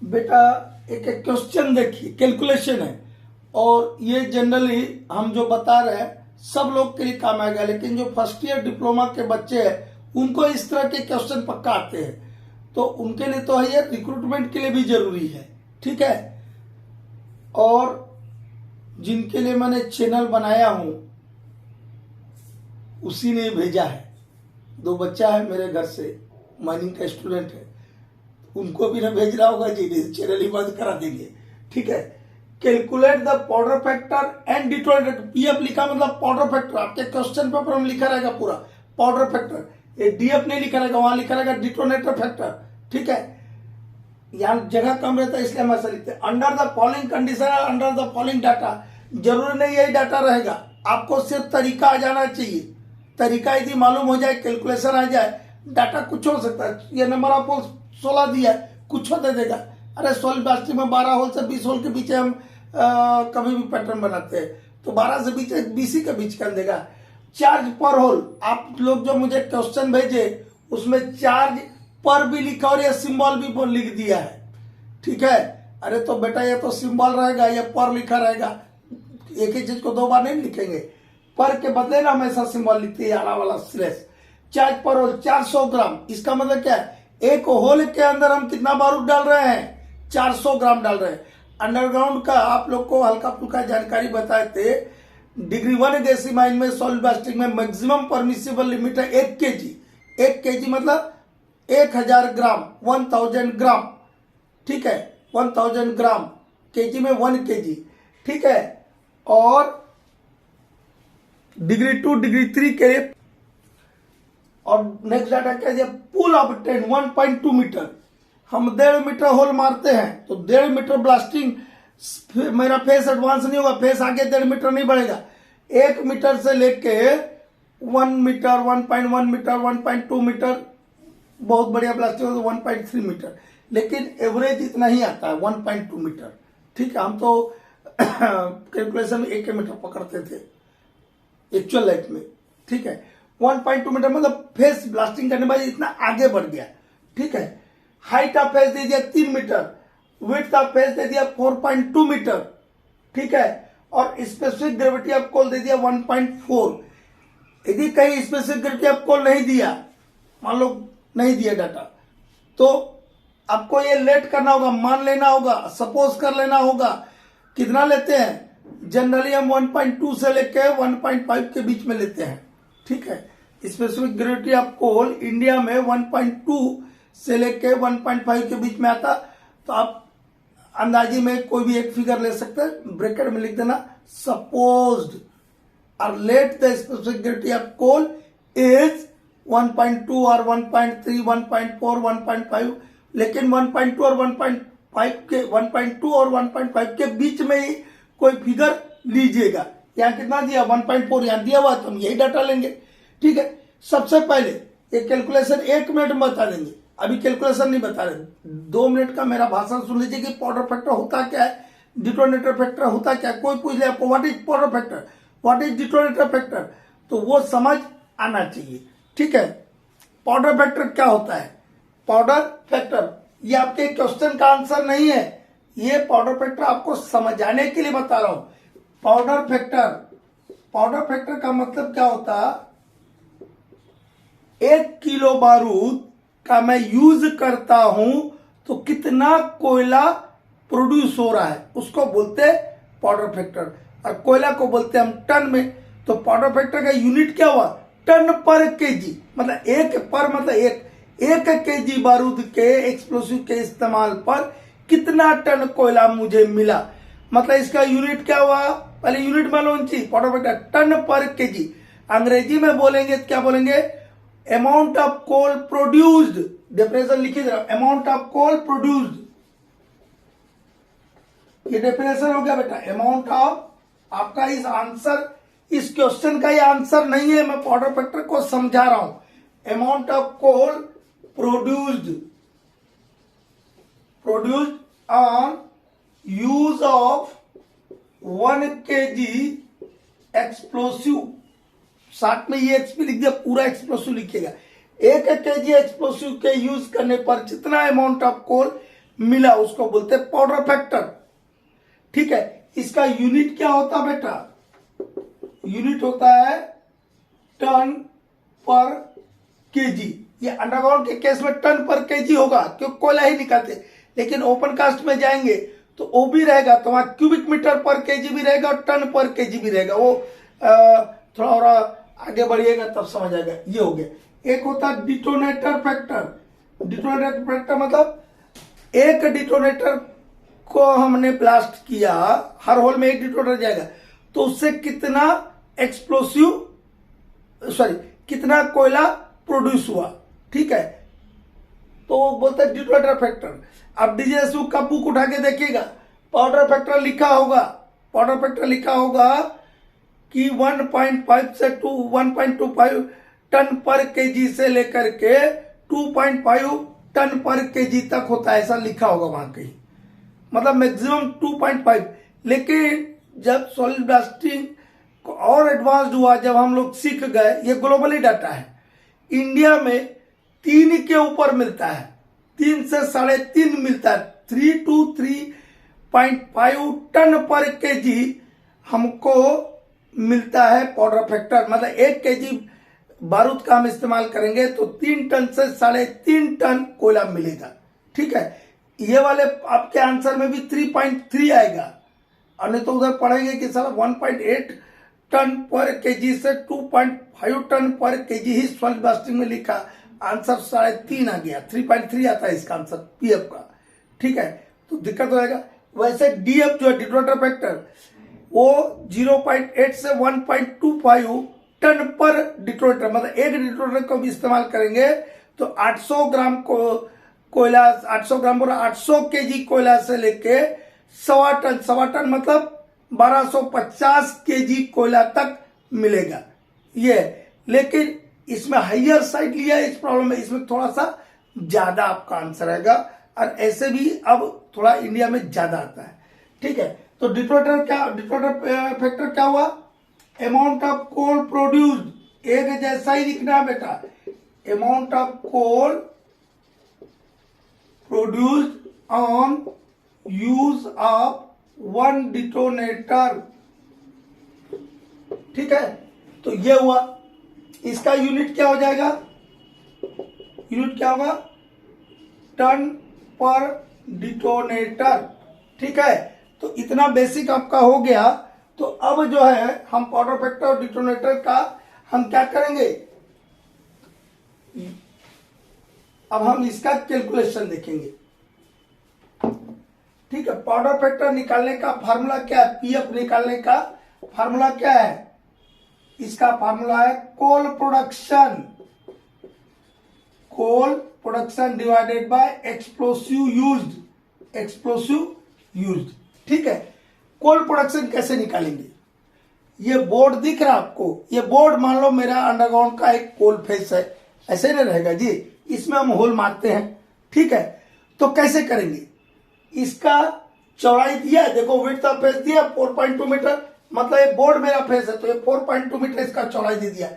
बेटा एक एक क्वेश्चन देखिए, कैलकुलेशन है और ये जनरली हम जो बता रहे हैं सब लोग के लिए काम आएगा, लेकिन जो फर्स्ट ईयर डिप्लोमा के बच्चे हैं उनको इस तरह के क्वेश्चन पक्का आते हैं, तो उनके लिए तो है ये, रिक्रूटमेंट के लिए भी जरूरी है। ठीक है, और जिनके लिए मैंने चैनल बनाया हूं उसी ने भेजा है। 2 बच्चा है मेरे घर से, माइनिंग का स्टूडेंट है, उनको भी ना भेज रहा होगा जी, चैनल ही बंद करा देंगे। ठीक है, calculate the powder factor and detonator. PF लिखा मतलब पाउडर फैक्टर, आपके क्वेश्चन पेपर में लिखा रहेगा पूरा पाउडर फैक्टर, ये डीएफ नहीं लिखा रहेगा, वहां लिखा रहेगा डिटोनेटर फैक्टर। ठीक है, यहाँ जगह कम रहता है इसलिए हम ऐसा लिखते हैं। Under the following condition, under the following data, जरूरी नहीं यही डाटा रहेगा, आपको सिर्फ तरीका आ जाना चाहिए। तरीका यदि मालूम हो जाए, कैलकुलेशन आ जाए, डाटा कुछ हो सकता है। ये नंबर ऑफ होल 16 दिया है, कुछ दे देगा। अरे सॉलिड प्लास्टिक में 12 होल से 20 होल के बीच हम कभी भी पैटर्न बनाते हैं, तो 12 से बीच 20 के बीच कर देगा। चार्ज पर होल, आप लोग जो मुझे क्वेश्चन भेजे उसमें चार्ज पर भी लिखा और ये सिंबल भी लिख दिया है। ठीक है, अरे तो बेटा ये तो सिंबल रहेगा, ये पर लिखा रहेगा, एक ही चीज को 2 बार नहीं लिखेंगे, पर के बदले ना हमेशा सिंबल लिखते हैं, आला वाला स्लेश। चार्ज पर होल 400 ग्राम, इसका मतलब क्या है, एक होल के अंदर हम कितना बारूद डाल रहे हैं, 400 ग्राम डाल रहे हैं। अंडरग्राउंड का आप लोग को हल्का फुल्का जानकारी बताए थे, डिग्री 1 गैसी माइन में सॉलिड प्लास्टिक में मैक्सिमम परमिसिबल लिमिट है 1 kg। 1 kg मतलब 1000 ग्राम, 1000 ग्राम। ठीक है, 1000 ग्राम, केजी में 1 kg। ठीक है, और डिग्री 2 डिग्री 3 के लिए, और नेक्स्ट डाटा क्या दिया, पुल ऑफ 1.2 मीटर, हम 1.5 मीटर होल मारते हैं तो 1.5 मीटर ब्लास्टिंग, मेरा फेस एडवांस नहीं होगा, फेस आगे 1.5 मीटर नहीं बढ़ेगा। 1 मीटर से लेके 1 मीटर, 1.1 मीटर, 1.2 मीटर, बहुत बढ़िया ब्लास्टिंग हो तो 1.3 मीटर, लेकिन एवरेज इतना ही आता है 1.2 मीटर। ठीक है, हम तो कैलकुलेशन में 1 मीटर पकड़ते थे एक्चुअल लाइफ में। ठीक है, 1.2 मीटर मतलब फेस ब्लास्टिंग करने बाद इतना आगे बढ़ गया। ठीक है, हाइट ऑफ फेस दे दिया 3 मीटर, विड्थ ऑफ फेस दे दिया 4.2 मीटर। ठीक है, और स्पेसिफिक ग्रेविटी ऑफ कोल दे दिया 1.4। यदि कहीं स्पेसिफिक ग्रेविटी ऑफ कोल नहीं दिया, मान लो नहीं दिया डाटा, तो आपको ये लेट करना होगा, मान लेना होगा, सपोज कर लेना होगा। कितना लेते हैं, जनरली हम 1.2 से लेके 1.5 के बीच में लेते हैं। ठीक है, specific gravity of coal India में 1.2 से लेके 1.5 के बीच में आता, तो आप अंदाजी में कोई भी एक फिगर ले सकते हैं, ब्रैकेट में लिख देना सपोज्ड और let the specific gravity of coal is 1.2 और 1.3, 1.4, 1.5, लेकिन 1.2 और 1.5 के 1.2 और 1.5 के बीच में ही कोई फिगर लीजिएगा। यहाँ कितना दिया 1.4 यहाँ दिया हुआ, तो हम यही डाटा लेंगे। ठीक है, सबसे पहले ये कैलकुलेशन 1 मिनट में बता देंगे, अभी कैलकुलेशन नहीं बता रहे। 2 मिनट का मेरा भाषण सुन लीजिए कि पाउडर फैक्टर होता क्या है, डिटोनेटर फैक्टर होता क्या है। कोई पूछ ले आपको what is powder factor, what is detonator factor, तो वो समझ आना चाहिए। ठीक है, पाउडर फैक्टर क्या होता है, पाउडर फैक्टर ये आपके क्वेश्चन का आंसर नहीं है, ये पाउडर फैक्टर आपको समझाने के लिए बता रहा हूं। पाउडर फैक्टर का मतलब क्या होता है, 1 किलो बारूद का मैं यूज करता हूं तो कितना कोयला प्रोड्यूस हो रहा है, उसको बोलते हैं पाउडर फैक्टर। और कोयला को बोलते हैं हम टन में, तो पाउडर फैक्टर का यूनिट क्या हुआ, टन पर केजी, मतलब एक पर मतलब एक केजी बारूद के एक्सप्लोसिव के इस्तेमाल पर कितना टन कोयला मुझे मिला, मतलब इसका यूनिट क्या हुआ, पहले यूनिट मालूम चाहिए। पाउडर फैक्टर टन पर केजी, अंग्रेजी में बोलेंगे तो क्या बोलेंगे, amount of coal produced, definition लिखिए जरा, अमाउंट ऑफ कोल प्रोड्यूस्ड, ये डेफिनेशन हो गया बेटा। अमाउंट ऑफ, आपका इस आंसर, इस क्वेश्चन का ये आंसर नहीं है, मैं पाउडर फैक्टर को समझा रहा हूं। Amount of coal produced on use of 1 kg explosive, साथ में ये एक्सपी लिख दिया, पूरा एक्सप्लोसिव लिखिएगा। 1 kg एक्सप्लोसिव के यूज करने पर जितना अमाउंट ऑफ कोल मिला उसको बोलते हैं पाउडर फैक्टर। ठीक है, इसका यूनिट क्या होता है बेटा? यूनिट होता है टन पर केजी। ये अंडरग्राउंड के केस में टन पर केजी होगा क्योंकि कोयला ही निकालते, लेकिन ओपन कास्ट में जाएंगे तो वो भी रहेगा, तो वहां क्यूबिक मीटर पर केजी भी रहेगा और टन पर केजी भी रहेगा। वो थोड़ा और आगे बढ़िएगा तब समझ आएगा। ये हो गया। एक होता है डिटोनेटर फैक्टर। डिटोनेटर फैक्टर मतलब एक डिटोनेटर को हमने ब्लास्ट किया, हर होल में एक डिटोनेटर जाएगा, तो उससे कितना कितना कोयला प्रोड्यूस हुआ। ठीक है, तो बोलते हैं डिटोनेटर फैक्टर। अब डीजीएसयू का बुक उठा के देखिएगा, पाउडर फैक्टर लिखा होगा, पाउडर फैक्टर लिखा होगा कि 1.5 से 1.25 टन पर केजी से लेकर के 2.5 टन पर केजी तक होता है, ऐसा लिखा होगा वहां कहीं, मतलब मैक्सिमम 2.5। लेकिन जब सॉलिड ब्लास्टिंग और एडवांस्ड हुआ, जब हम लोग सीख गए, ये ग्लोबली डाटा है, इंडिया में 3 के ऊपर मिलता है, 3 से 3.5 मिलता है। 3 to 3.5 टन पर केजी हमको मिलता है पाउडर फैक्टर। मतलब 1 केजी बारूद का हम इस्तेमाल करेंगे तो 3 टन से 3.5 टन कोयला मिलेगा। ठीक है, ये वाले आपके आंसर में भी 3.3 आएगा, और नहीं तो उधर पढ़ेंगे कि साला 1.8 टन पर केजी से 2.5 टन पर केजी ही सॉलिड ब्लास्टिंग में लिखा, आंसर 3.5 आ गया, 3.3 आता है इसका आंसर पीएफ का। ठीक है, तो दिक्कत हो जाएगा। वैसे डीएफ जो है डिटोनेटर फैक्टर, वो 0.8 से 1.25 टन पर डिटोनेटर, मतलब एक डिटोनेटर को भी इस्तेमाल करेंगे तो 800 ग्राम कोयला, 800 ग्राम बोला 800 केजी कोयला से लेके 1.25 टन मतलब 1250 केजी कोयला तक मिलेगा ये। लेकिन इसमें हाइयर साइड लिया है, इस प्रॉब्लम में इसमें थोड़ा सा ज्यादा आपका आंसर आएगा, और ऐसे भी अब थोड़ा इंडिया में ज्यादा आता है। ठीक है, तो डिटोनेटर फैक्टर क्या हुआ? अमाउंट ऑफ कोल प्रोड्यूस्ड, एक जैसा ही लिखना है बेटा, amount of coal produced on use of 1 detonator. ठीक है, तो ये हुआ। इसका यूनिट क्या हो जाएगा? यूनिट क्या होगा? टन पर डिटोनेटर। ठीक है, तो इतना बेसिक आपका हो गया। तो अब जो है हम पाउडर फैक्टर और डिटोनेटर का हम क्या करेंगे, अब हम इसका कैलकुलेशन देखेंगे। ठीक है, पाउडर फैक्टर निकालने का फार्मूला क्या है? पीएफ निकालने का फार्मूला क्या है? इसका फार्मूला है coal production divided by explosive used. ठीक है, कोल प्रोडक्शन कैसे निकालेंगे? ये बोर्ड दिख रहा है आपको, ये बोर्ड मान लो मेरा अंडरग्राउंड का एक कोल फेस है, ऐसे नहीं रहेगा जी, इसमें हम होल मारते हैं। ठीक है, तो कैसे करेंगे? इसका चौड़ाई दिया है, देखो विड्थ ऑफ फेस दिया 4.2 मीटर, मतलब ये बोर्ड मेरा फेस है तो ये 4.2 मीटर इसका चौड़ाई दे दिया।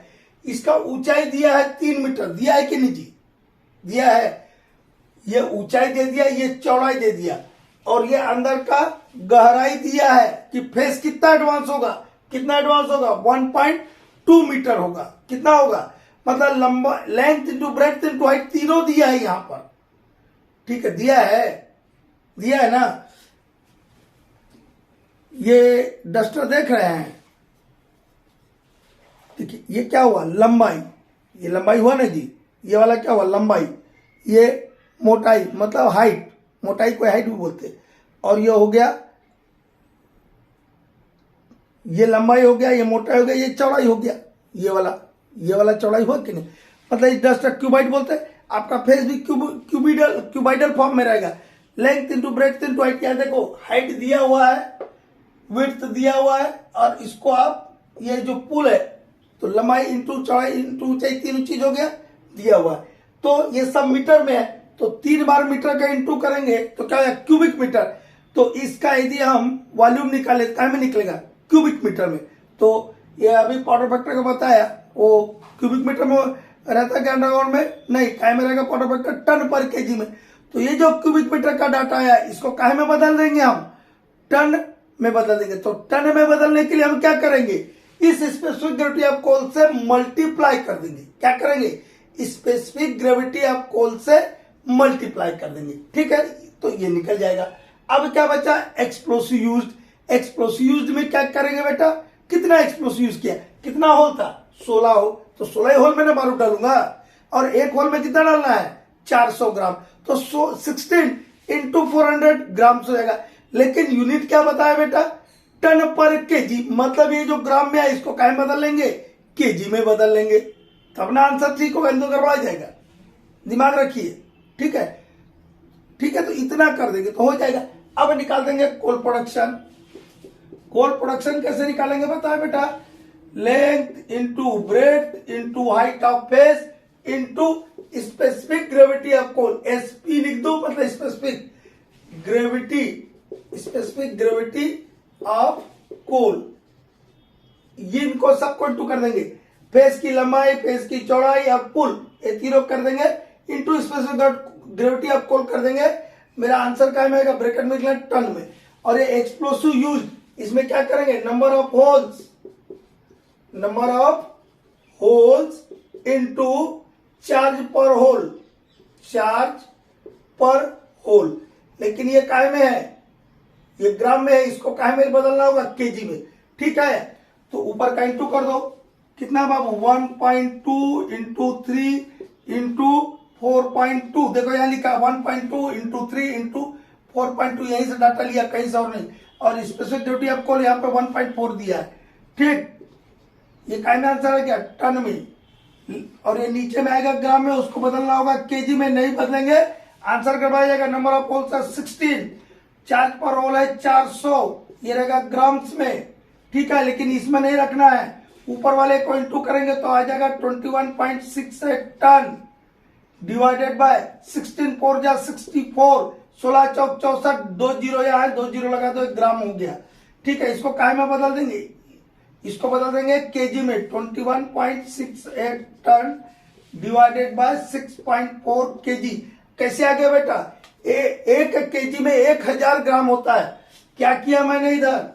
इसका ऊंचाई दिया है 3 मीटर, दिया है कि नहीं जी? दिया है। ये ऊंचाई दे दिया, ये चौड़ाई दे दिया, और ये अंदर का गहराई दिया है कि फेस कितना एडवांस होगा, कितना एडवांस होगा? 1.2 मीटर होगा। कितना होगा? मतलब लंबा, length into breadth into height, तीनों दिया है यहां पर। ठीक है, दिया है ना। ये डस्टर देख रहे हैं, देखिए ये क्या हुआ? लंबाई, ये लंबाई हुआ ना जी, ये वाला क्या हुआ? लंबाई। ये मोटाई मतलब हाइट, मोटाई को हाइट भी बोलते, और ये हो गया, ये लंबाई हो गया, ये मोटाई हो गया, ये चौड़ाई हो गया। ये वाला चौड़ाई हुआ कि नहीं? मतलब इस डस्टर क्यूबाइड बोलते हैं। आपका फेस भी क्यूबाइडल फॉर्म में रहेगा। Length into breadth into height, क्या देखो हाइट दिया हुआ है, विड्थ दिया हुआ है, और इसको आप ये जो पुल है तो लंबाई इंटू चौड़ाई इंटू ऊंचाई, तीनों चीज हो गया, दिया हुआ है। तो ये सब मीटर में है, तो 3 बार मीटर का इंटू करेंगे तो क्या होगा? Cubic metre. तो इसका यदि हम वॉल्यूम निकाले, क्या में निकलेगा? क्यूबिक मीटर में। तो ये अभी पाउडर फैक्टर का बताया, वो क्यूबिक मीटर में रहता है क्या अंडरग्राउंड में? नहीं, काय में रहेगा पाउडर फैक्टर? टन पर केजी में। तो ये जो क्यूबिक मीटर का डाटा है इसको काहे में बदल देंगे, हम टन में बदल देंगे। तो टन में बदलने के लिए हम क्या करेंगे, इस स्पेसिफिक ग्रेविटी ऑफ कोल से मल्टीप्लाई कर देंगे। क्या करेंगे, स्पेसिफिक ग्रेविटी ऑफ कोल से मल्टीप्लाई कर देंगे। ठीक है, तो ये निकल जाएगा। अब क्या बचा, एक्सप्लोसिव यूज्ड। एक्सप्लोसिव यूज्ड में क्या करेंगे बेटा, कितना एक्सप्लोसिव यूज किया, कितना होल था, 16 होल। तो 16 होल में ना बारूद डालूंगा, और एक होल में कितना डालना है, 400 ग्राम। तो 16 इंटू 400 ग्राम हो जाएगा। लेकिन यूनिट क्या बताया बेटा, टन पर केजी। मतलब ये जो ग्राम में है इसको क्या बदल लेंगे, केजी में बदल लेंगे, तब ना आंसर ठीक होगा, इंदो गड़बड़ा जाएगा। दिमाग रखिए, ठीक है। ठीक है, तो इतना कर देंगे तो हो जाएगा। अब निकाल देंगे कोल प्रोडक्शन। कोल प्रोडक्शन कैसे निकालेंगे बताए बेटा, length into breadth into height of face into specific gravity of coal. SP लिख दो, मतलब specific gravity, specific gravity of coal. ये इनको सबको इंटू कर देंगे, फेस की लंबाई, फेस की चौड़ाई और पुल, ये तीनों कर देंगे, into specific gravity of coal कर देंगे। मेरा आंसर क्या आएगा, ब्रैकेट में लिखना टन में। और ये एक्सप्लोसिव यूज, इसमें क्या करेंगे, number of holes, number of holes into charge पर होल, चार्ज पर होल। लेकिन ये काय में है, ये ग्राम में है, इसको काय में बदलना होगा, केजी में। ठीक है, तो ऊपर का इंटू कर दो, कितना बाबू, 1.2 इंटू 3 इंटू 4.2। देखो यहाँ लिखा 1.2 इंटू 3 इंटू 4.2, यहीं से डाटा लिया, कहीं से और नहीं। और स्पेसिफिक ग्रेविटी ऑफ कोल यहाँ पे 1.4 दिया है। ठीक, ये काय में आंसर है क्या, टन में। और ये नीचे में आएगा ग्राम में, उसको बदलना होगा केजी में, नहीं बदलेंगे आंसर करवाया जाएगा। नंबर ऑफ होल्स है 16, चार्ज पर होल है 400, ये रहेगा ग्राम्स में। ठीक है, लेकिन इसमें नहीं रखना है, ऊपर वाले को इंटू करेंगे तो आ जाएगा 21.68 टन डिवाइडेड बाय 16 4 जा 64, 16 चौक 64, 2 जीरो यहाँ है, 2 जीरो लगा दो, 1 ग्राम हो गया। ठीक है, इसको काय में बदल देंगे, इसको बदल देंगे केजी में, 21.68 टन डिवाइडेड बाय 6.4 केजी। कैसे आ गया बेटा, एक केजी में 1000 ग्राम होता है। क्या किया मैंने इधर,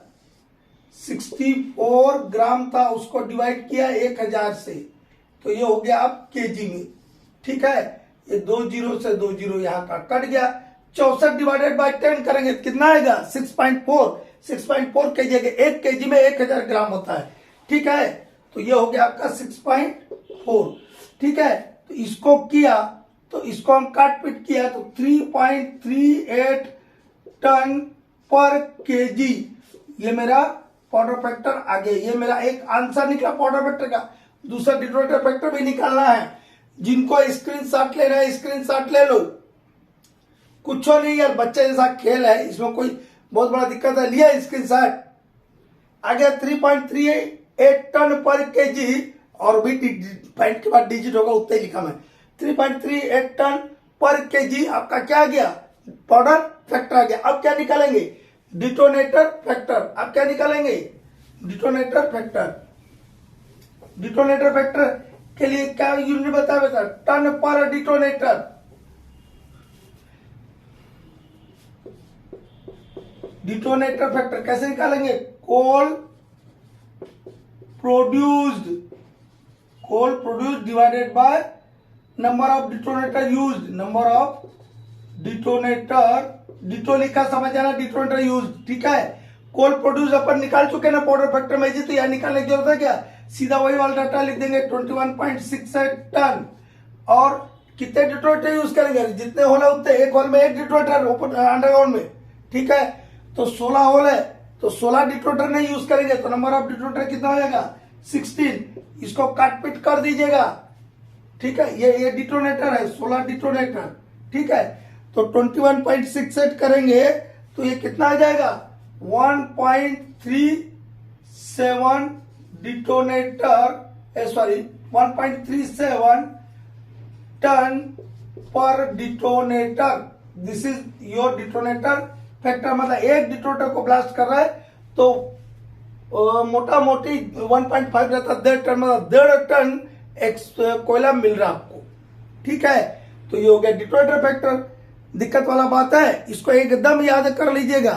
64 ग्राम था, उसको डिवाइड किया 1000 से, तो ये हो गया अब केजी में। ठीक है, ये 2 जीरो से 2 जीरो यहाँ का कट गया। 64 डिवाइडेड बाय 10 करेंगे कितना आएगा, 6.4 केजी। एक केजी में 1000 ग्राम होता है। ठीक है, तो ये हो गया आपका 6.4। ठीक है, तो इसको किया, तो इसको हम काट पीट किया तो 3.38 टन पर केजी, ये मेरा पाउडर फैक्टर आ गया। ये मेरा एक आंसर निकला पाउडर फैक्टर का। दूसरा डिटोनेटर फैक्टर भी निकालना है। जिनको स्क्रीनशॉट ले रहे हैं स्क्रीनशॉट ले लो, कुछ नहीं यार, बच्चे जैसा खेल है, इसमें कोई बहुत बड़ा दिक्कत है। लिया स्क्रीनशॉट, आ गया 3.38 टन पर केजी, और भी पॉइंट के बाद डिजिट होगा उतना ही लिखा मैं। 3.38 टन पर केजी आपका क्या आ गया, पाउडर फैक्टर आ गया। अब क्या निकालेंगे, डिटोनेटर फैक्टर। अब क्या निकालेंगे, डिटोनेटर फैक्टर। डिटोनेटर फैक्टर के लिए क्या यूनिट बता बेटा, टन पर डिटोनेटर। डिटोनेटर फैक्टर कैसे निकालेंगे, coal produced divided by number of detonator used. Number of detonator, ditto लिखा समझ जाना, डिटोनेटर यूज्ड। ठीक है, कोल प्रोड्यूस अपन निकाल चुके ना पाउडर फैक्टर में, तो यहाँ निकालने की जरूरत है क्या, सीधा वही वाला डाटा लिख देंगे 21.68 टन। और कितने डिटोनेटर यूज करेंगे, जितने होल उतने, एक होल में 1 डिटोनेटर अंडरग्राउंड में। ठीक है, तो 16 होल है तो 16 डिटोनेटर नहीं यूज करेंगे, तो नंबर ऑफ डिटोनेटर कितना हो जाएगा, 16। इसको काट पीट कर दीजिएगा। ठीक है, ये डिटोनेटर है, 16 डिटोनेटर। ठीक है, तो 21.68 करेंगे तो ये कितना आ जाएगा, 1.37 डिटोनेटर, सॉरी 1.37 टन पर detonator. This is your detonator factor. मतलब एक डिटोनेटर को ब्लास्ट कर रहा है तो मोटा मोटी 1.5 रहता है, 1.5 टन, मतलब 1.5 टन कोयला मिल रहा है आपको। ठीक है, तो ये हो गया डिटोनेटर फैक्टर। दिक्कत वाला बात है, इसको एकदम याद कर लीजिएगा।